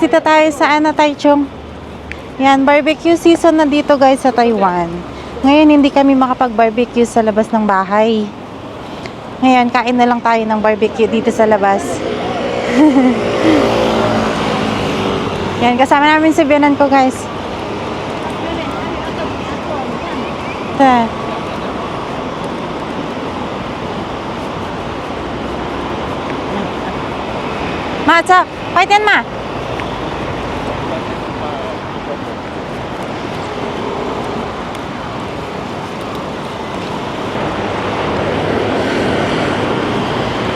dito tayo sa Taichung. Yan, barbecue season na dito guys sa Taiwan. Ngayon hindi kami makapag-barbecue sa labas ng bahay. Ngayon, kain na lang tayo ng barbecue dito sa labas. Yan, kasama namin si biyanan ko guys. Ito. Ma, cha, paitin ma.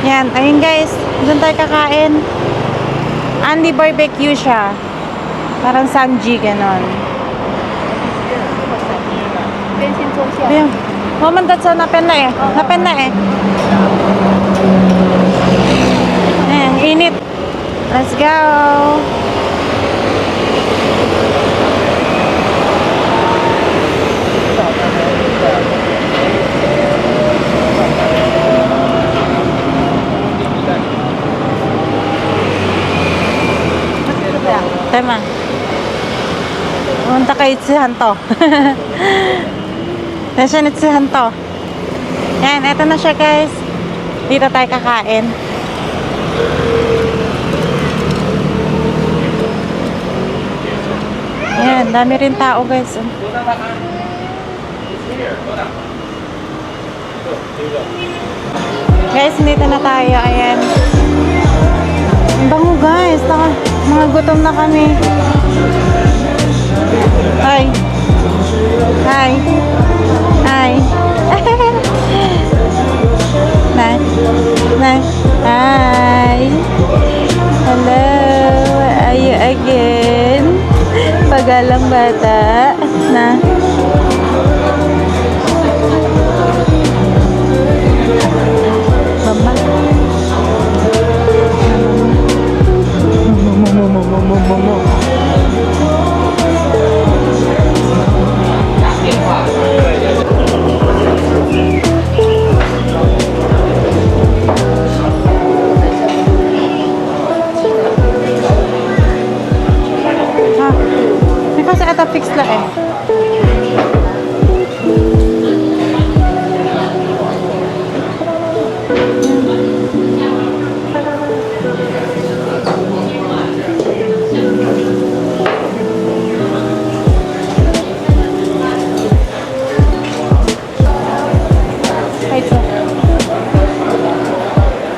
Yan, ayun guys, doon tayo kakain. Andy barbecue siya. Parang Samji, ganon. Ayun. Moment sa napen na eh. Napen na eh. Ayan, init. Let's go. Tema. Punta kay Itsuhan to. Nasaan Itsuhan to? Yan, eto na siya guys. Dito tayo kakain. Yan, dami rin tao guys. Guys, dito na tayo. Ayan. Ang bango guys. Mga gutom na kami. Hi. Hi. Hi. Nay. Nay. Hi. Hello. Are you again? Pagalang bata. Na. Mama. Kasi ata fix la eh.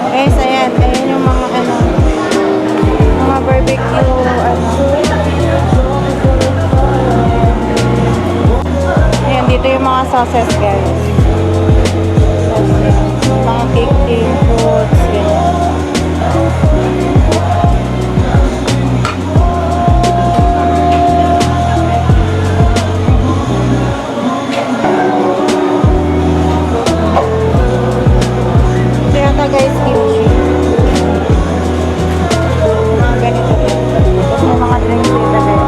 Guys, ayan. Ayan yung mga mga barbecue ayan, dito yung mga sauces guys. Mga cake, fruits, ganyan. Guys, kimchi. Mga ganito din. Tapos may mga drinks dito guys.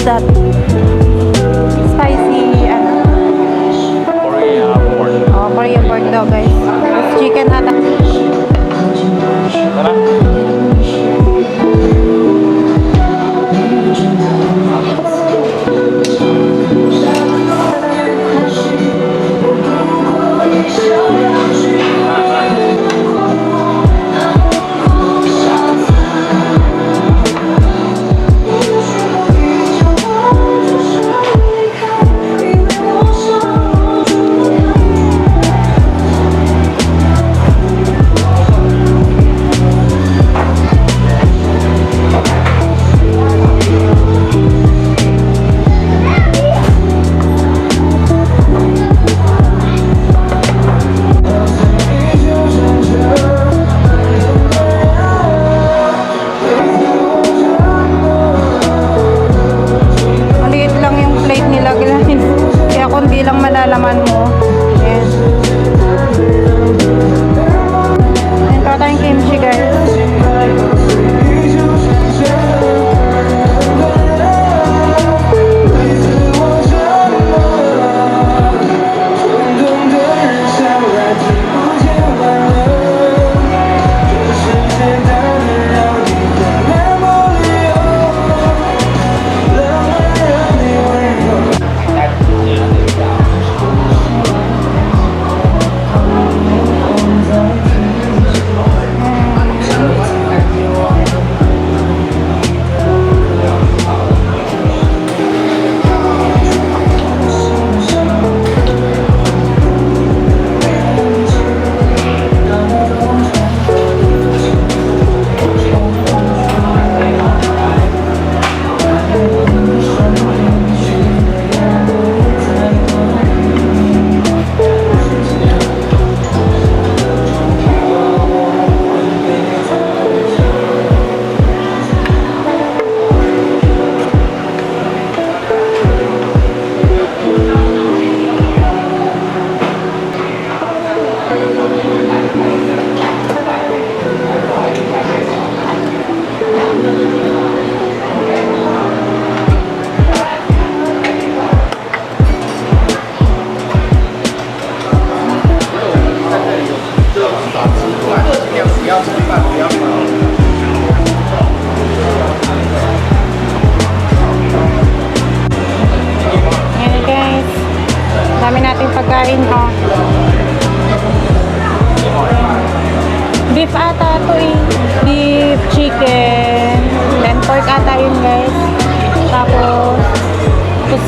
That spicy Korea pork. Oh, Korea pork daw guys. Tapos chicken ata. Tara.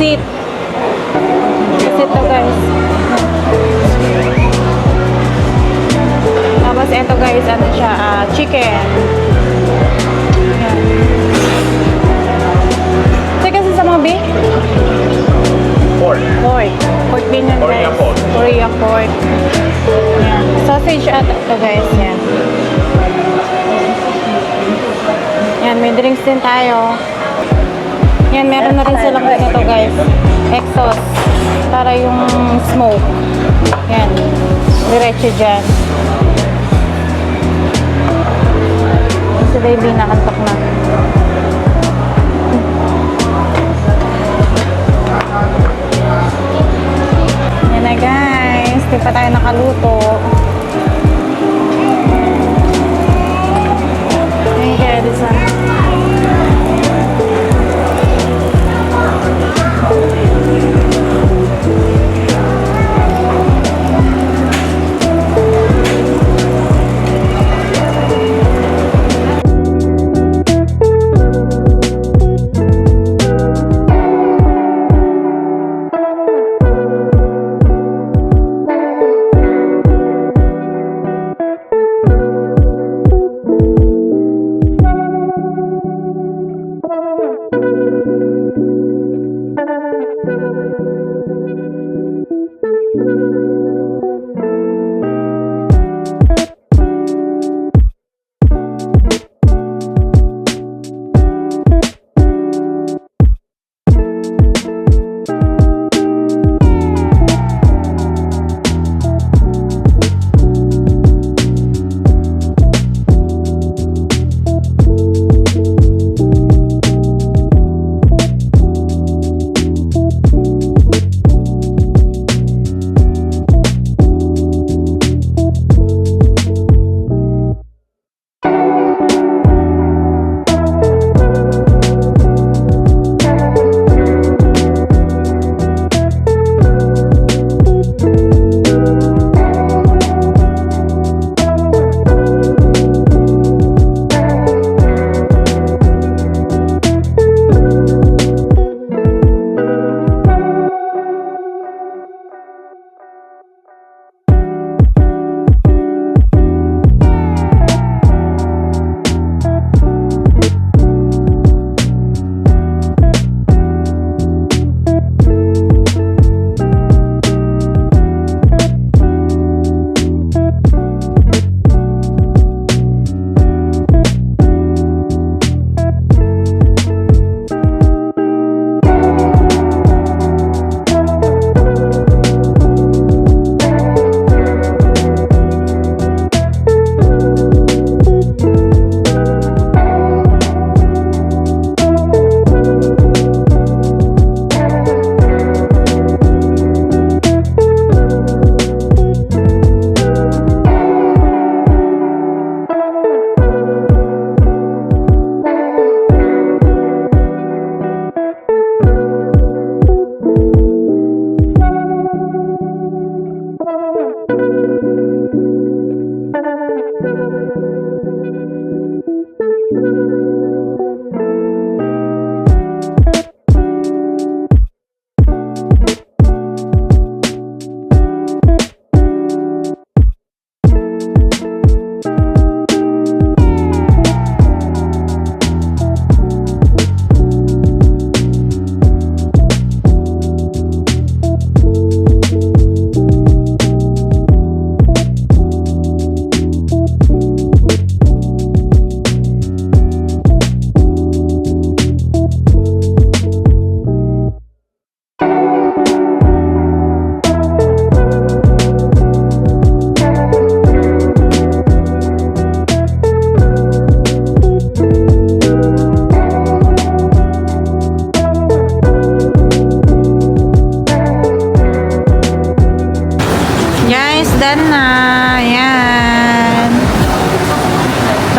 Pusit. Pusit to guys. Tapos ito guys, ano siya, chicken. Yan. Sige kasi sa mga beef? Pork. Pork. Pork din yan guys. Korean pork. Korean pork. Yan. Sausage at ito guys. Yan. Yan, may drinks din tayo. Yan, meron na rin silang ganito guys. Exhaust. Para yung smoke. Yan. Diretso dyan. Si baby nakantok na. Yan na guys. Di pa tayo nakaluto. Hey guys, this one.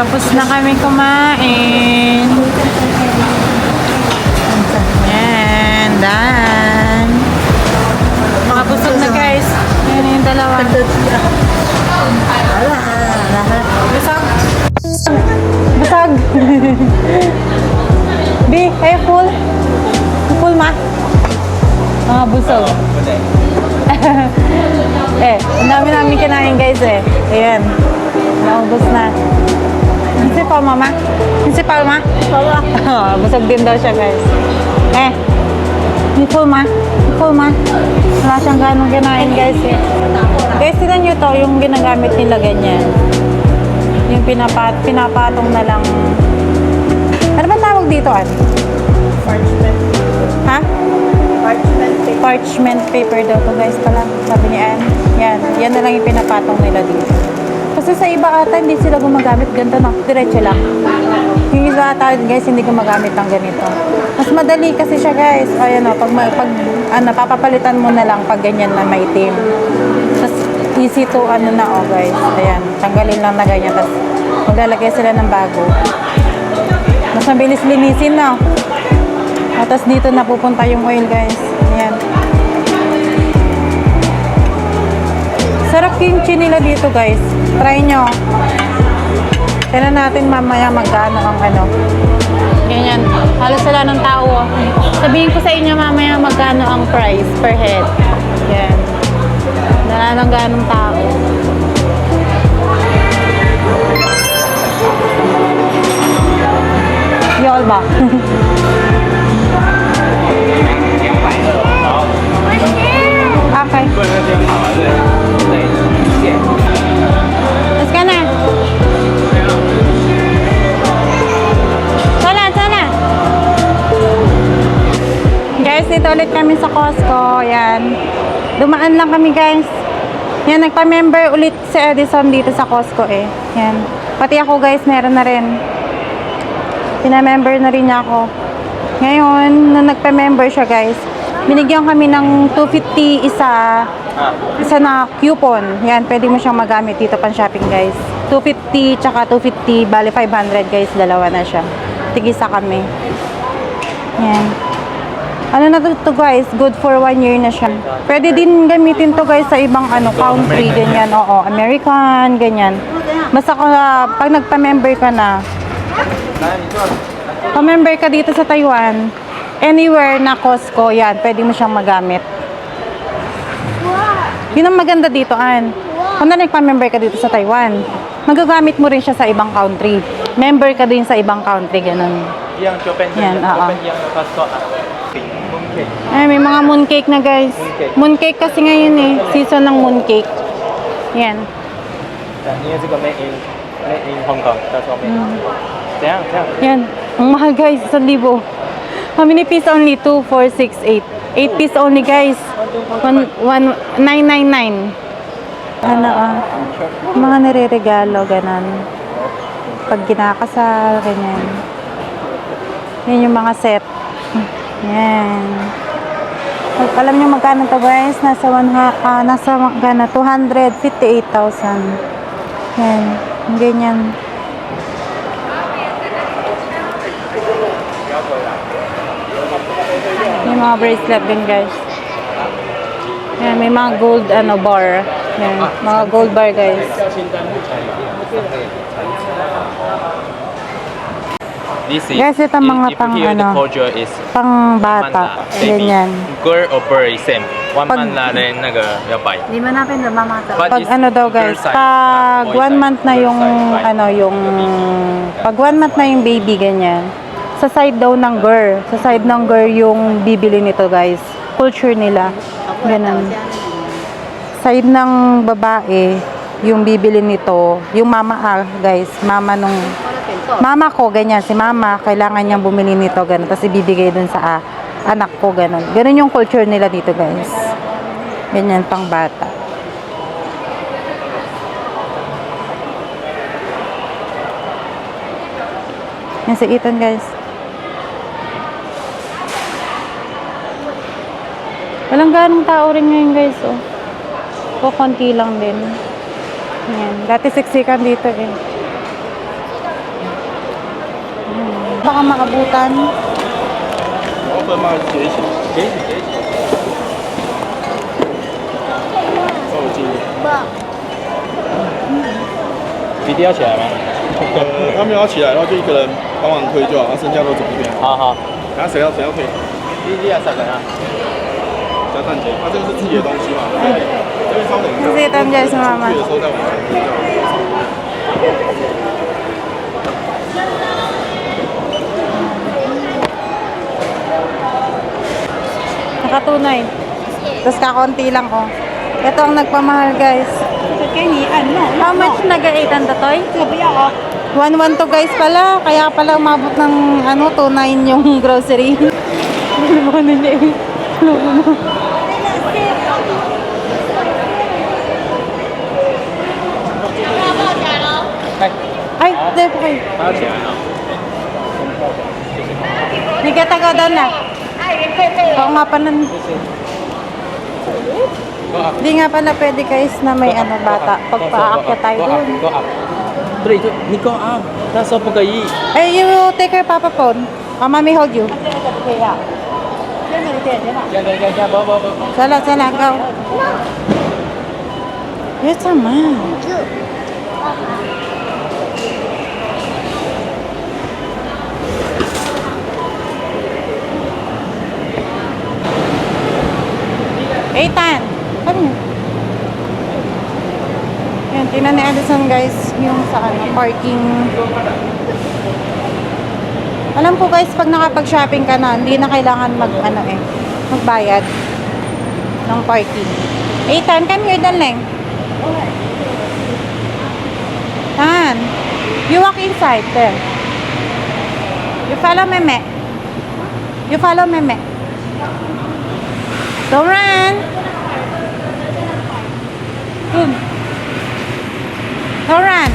Tapos na kami kumain. Yan, done. Makabusog na guys. Yan yung dalawa. Busog. Busog. B, ay full. Full ma. Mga busog. Ang dami namin kinain guys eh. Ayan. Naubos na. Si Palma, ma? Si Palma? Palma. Busog din daw siya guys. Ni Palma? Palma? Wala siyang ganong kinain guys eh. Guys, tinan nyo to, yung ginagamit nila ganyan. Yung pinapatong na lang. Ano ba tawag dito, Ann? Parchment. Ha? Parchment paper. Parchment paper daw to guys pala. Sabi ni Ann. Yan na lang yung pinapatong nila dito. Kasi sa iba ata hindi sila gumagamit ganito na. Diretso lang. Yung iba ata guys hindi gumagamit ng ganito. Mas madali kasi siya guys. Ayan o. Pag papapalitan mo na lang pag ganyan na maitim. Tapos easy to ano na o guys. Ayan. Tanggalin lang na ganyan. Tapos maglalagay sila ng bago. Mas mabilis linisin na. Tapos dito na pupunta yung oil guys. Ayan. Sarap kimchi nila dito guys. Try nyo. Kailan natin mamaya magkano ang ano. Ganyan. Halos wala ng tao. Sabihin ko sa inyo mamaya magkano ang price per head. Yan. Wala nang ganong tao. Yol ba? Okay. Let's go na. Sana. Guys, dito ulit kami sa Costco. Yan. Dumaan lang kami guys. Yan, nagpa-member ulit si Edison dito sa Costco eh. Yan. Pati ako guys, meron na rin. Pina-member na rin niya ako. Ngayon, nung nagpa-member siya guys, binigyan kami ng 250 isa na coupon. Yan, pwede mo siyang magamit dito pang shopping guys. 250 tsaka 250, bali 500 guys, dalawa na siya. Tigisa kami. Yan. Ano na to guys, good for 1 year na siya. Pwede din gamitin to guys sa ibang country, ganyan. Oo, American, ganyan. Basta pag nagpa-member ka na, pa-member ka dito sa Taiwan, anywhere na Costco, yan, pwede mo siyang magamit. Yun ang maganda dito, Ann. Kung nagpa-member ka dito sa Taiwan, magagamit mo rin siya sa ibang country. Member ka din sa ibang country, ganun. Yan, oo. Ay, may mga mooncake na guys. Mooncake kasi ngayon eh. Season ng mooncake. Yan. 因为这个 made in Hong Kong，他说 made in Hong Kong。怎样？ Yan. Ang mahal guys, 1,000. How many piece only? 2, 4, 6, 8. 8 piece only guys. 999. Ano mga nire-regalo, ganon. Pag kinakasal, ganyan. Yan yung mga set. Yan. Alam nyo magkano to guys? Nasa 258,000. Yan. Ganyan. May mga bracelet din guys. Yan, may mga gold bar. Yan, mga gold bar guys. This is, Guys, ito mga if here the culture is pang bata. Ganyan. girl or boy same. One Pag- month na rin要拜。 Hindi man natin namamata. But Pag it's ano daw guys, girl side, pag boy 1 side. month na yung Girl side. pag 1 month na yung baby ganyan. Sa side daw ng girl, sa side ng girl yung bibili nito guys. Culture nila. Ganun. Side ng babae, yung bibili nito, yung mama guys, mama ko, ganyan, si mama, kailangan niyang bumili nito, ganun, tapos ibibigay dun sa anak ko, ganun. Ganun yung culture nila dito, guys. Ganyan, pang bata. Yan si Ethan, guys. Walang ganong tao rin ngayon, guys, oh. O, konti lang din. Yan. Dati siksikan dito, eh. Baka makabutan.笔滴要起来吗？他没有要起来，然后就一个人帮忙推就好，然后剩下都走一遍。好好，然后谁要推？笔滴要3个啊。加蛋卷，它这个是自己的东西嘛，对，这边稍等一下， Kasi tamdyan sa mama. 去的时候再往前比较。 Nakatunay. Tapos kakonti lang, oh. Ito ang nagpamahal, guys. 给你按弄 How much nag-8 toy? 这个不要哦。 1-1 to, guys, pala. Kaya pala umabot ng, 2-9 yung grocery. Ano ba nila eh? Ay, hindi po kayo. 还要钱啊？ Hindi ka taga doon na. Oo nga pala. Hindi nga pala pwede guys na may bata. Pagpaakyat tayo doon. Go up。对，就你 go up，那时候不可以。 Hey, you take your papa phone. Mommy hold you. 这个不可以啊。这个点点吧。加，不。 Sala, go. Yes, sama. Ethan, sabi niyo. Yan, tingnan ni Addison guys, yung sa parking. Alam ko guys, pag nakapag-shopping ka na, hindi na kailangan magbayad ng parking. Ethan, come here, darling. Tan, you walk inside there. You follow Meme. You follow Meme. Don't run. Good. Don't run.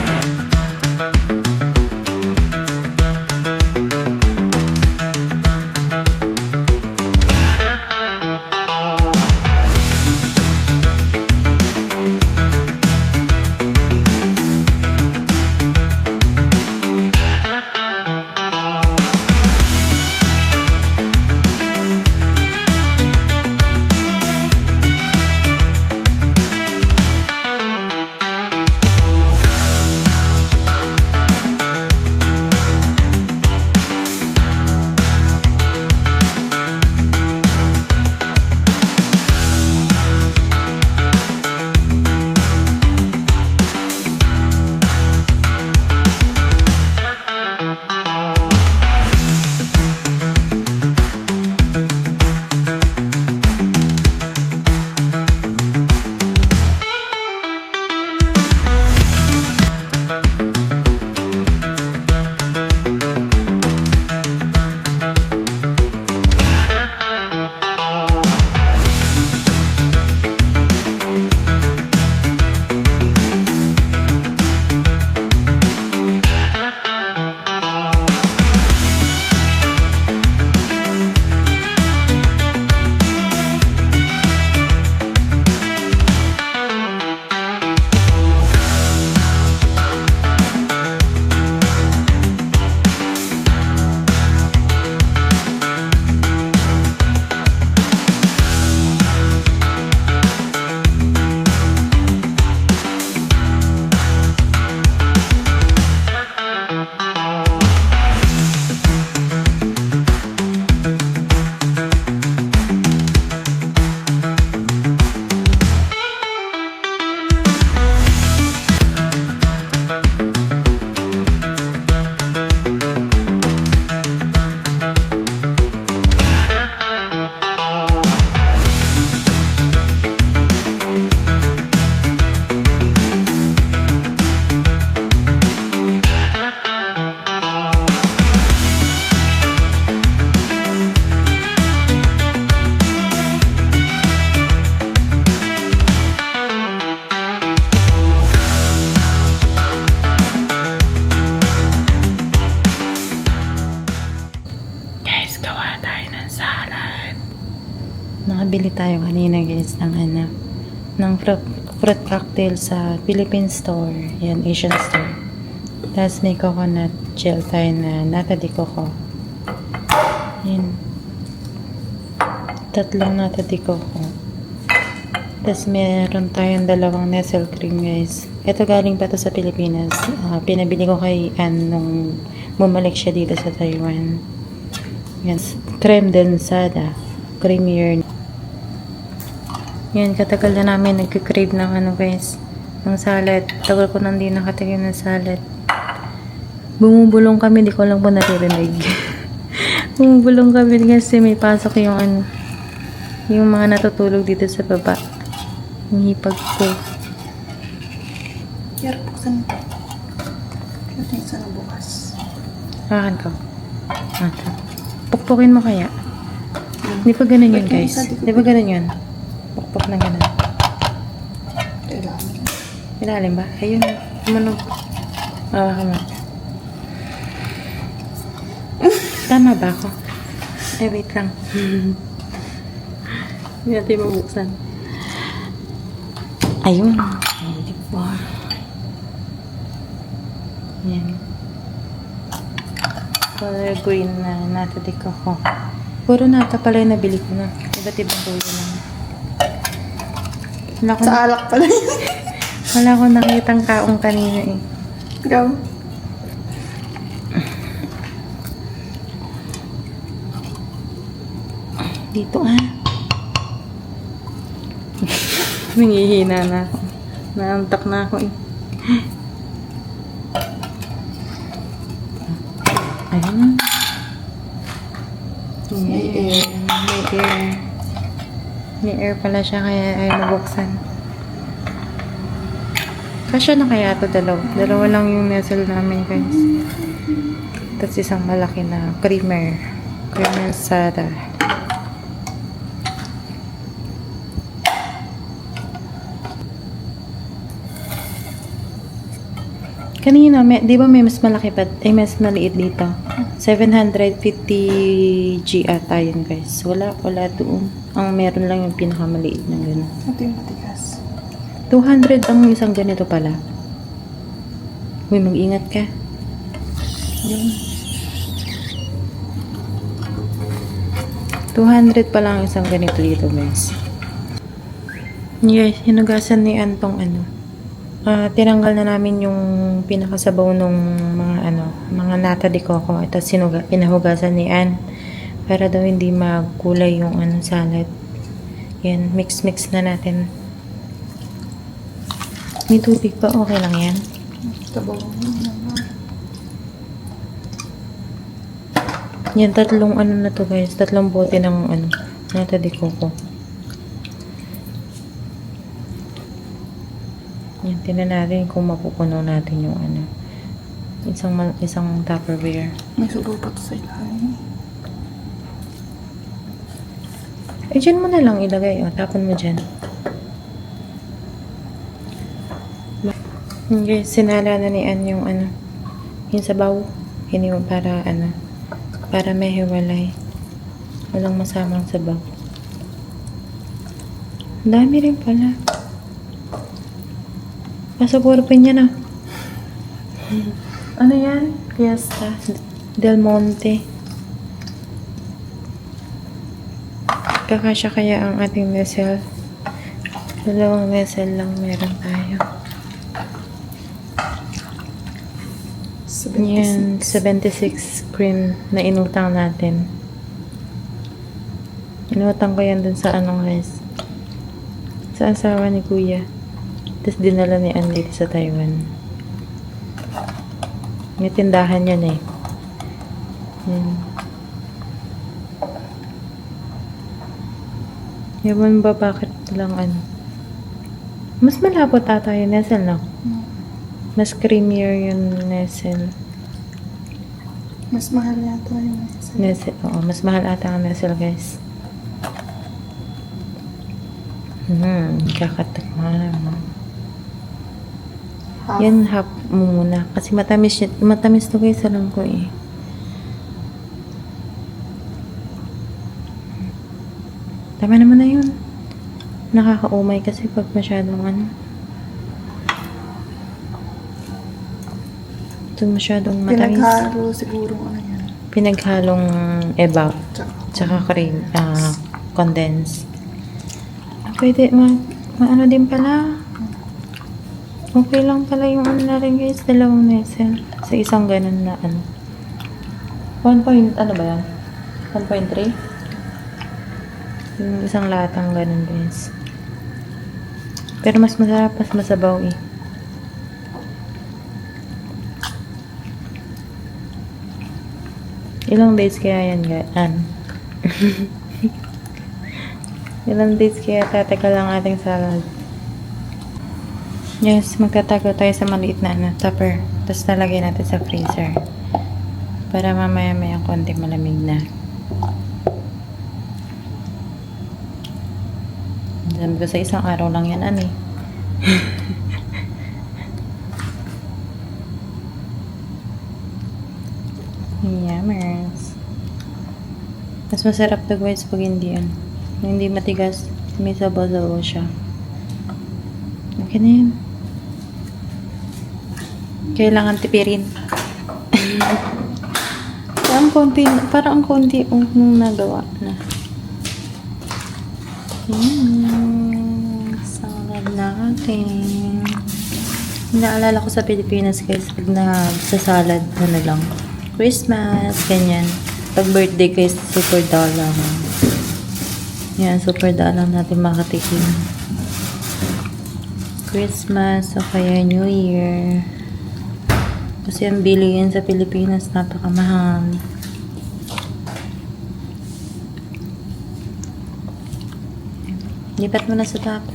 Nakabili tayo kanina guys ng fruit cocktail sa Philippine store. Yan, Asian store. Tapos may coconut gel tayo na nata de coco. Yan. 3 nata de coco. Tapos meron tayong 2 Nestle cream guys. Ito galing pa to sa Pilipinas. Pinabili ko kay Ann nung bumalik siya dito sa Taiwan. Yan. Creme densada. Creamier. Yan, katagal na namin nagkikrave ng ano guys, ng salad. Tagal ko nang di nakatikim ng salad. Bumubulong kami, di ko lang po naririnig. Bumubulong kami kasi may pasok yung ano, yung mga natutulog dito sa baba. Yung hipag ko. Pero buksan ito. Ito yung sana bukas. Kakan ko. Ata. Pukpukin mo kaya? Di pa ganun yun guys. Di pa ganun yun? Pukpuk na ganun. Kailangan. Ilalim ba? Ayun. Tumunog. Awa ka mo. Tama ba ako? Eh, wait lang. Hindi natin mabuksan. Ayun. Ready for. Yan. Color green na natadik ako. Puro nata pala yung nabili ko na. Iba't ibang kulay lang. Wala ko, Sa alak pala yun. wala ko nakitang kaong kanina eh. Go. Dito ah. Nangihina na ako. Naantak na ako eh. Ayun. May air. May air. May air pala siya kaya ay nabuksan. Kasya na kaya ito dalawa. Dalawa lang yung nestle namin guys. Tapos isang malaki na creamer. Creamer sada. Kanina, di ba may mas malaki pa? Ay, mas maliit dito. 750 G ata yun, guys. Wala doon. Ang meron lang yung pinakamaliit na gano'n. Ito yung matigas. 200 ang isang ganito pala. Uy, mag-ingat ka. Yun. 200 pa lang isang ganito dito, guys. Yes, hinugasan ni Antong ano. Tinanggal na namin yung pinakasabaw nung mga nata de coco. Ito pinahugasan ni Ann para daw hindi magkulay yung salad. Yan, mix na natin. May tubig pa, okay lang yan. Tabaw mo naman. Yan, tatlong na to guys. Tatlong bote ng nata de coco. Yan, tinan natin kung mapupuno natin yung isang Tupperware. May subo pa to sa ilalim. Eh, dyan mo na lang ilagay. O, tapon mo dyan. Okay, sinala na ni Ann yung yung sabaw. Hiniwa para may hiwalay. Walang masamang sabaw. Ang dami rin pala. Nasa porpen niya na. Ano yan? Fiesta Del Monte. Kakasya kaya ang ating vessel. 2 vessel lang meron tayo. 76. Yan, 76 cream na inutang natin. Inutang ko yan dun sa guys. Sa asawa ni Kuya. Tapos dinala ni Ann dito sa Taiwan. May tindahan yan eh. Yan. Ewan ba bakit lang mas malapot ata yung Nestle, no? Mas creamier yung Nestle. Mas mahal yata yung Nestle, oo. Mas mahal ata ang Nestle, guys. Kakatakman. half. Yan, half mo muna. Kasi matamis to guys, alam ko eh. Tama naman na yun. Nakakaumay kasi pag masyadong ito masyadong matamis. Pinaghalo siguro yan. Pinaghalong ebaw. Tsaka cream. Condense. Pwede, din pala. Okay lang pala yung na rin guys, 2 Nestle. Sa isang ganun na 1 point, ba yan? 1.3? Yung isang latang ganun guys. Pero mas masarap, mas masabaw eh. Ilang days kaya yan, guys? Ilang days kaya tateka lang ating salad. Yes, magtatago tayo sa maliit na tupper. Tapos nalagay natin sa freezer. Para mamaya-maya konti malamig na. Sabi ko sa isang araw lang yan, ani. Yummers. Mas masarap to guys pag hindi yan. Hindi matigas. May sabaw-sabaw siya. Okay na yan. Kailangan tipirin. Parang konti nung nagawa na. Salad natin. Naalala ko sa Pilipinas guys, pag nagsasalad, ano lang, Christmas, ganyan. Pag birthday guys, super dalang. Yan, super dalang natin makatikim. Christmas o kaya New Year. Kasi ang bilihin sa Pilipinas, napakamahal. Lipat mo na sa tapo.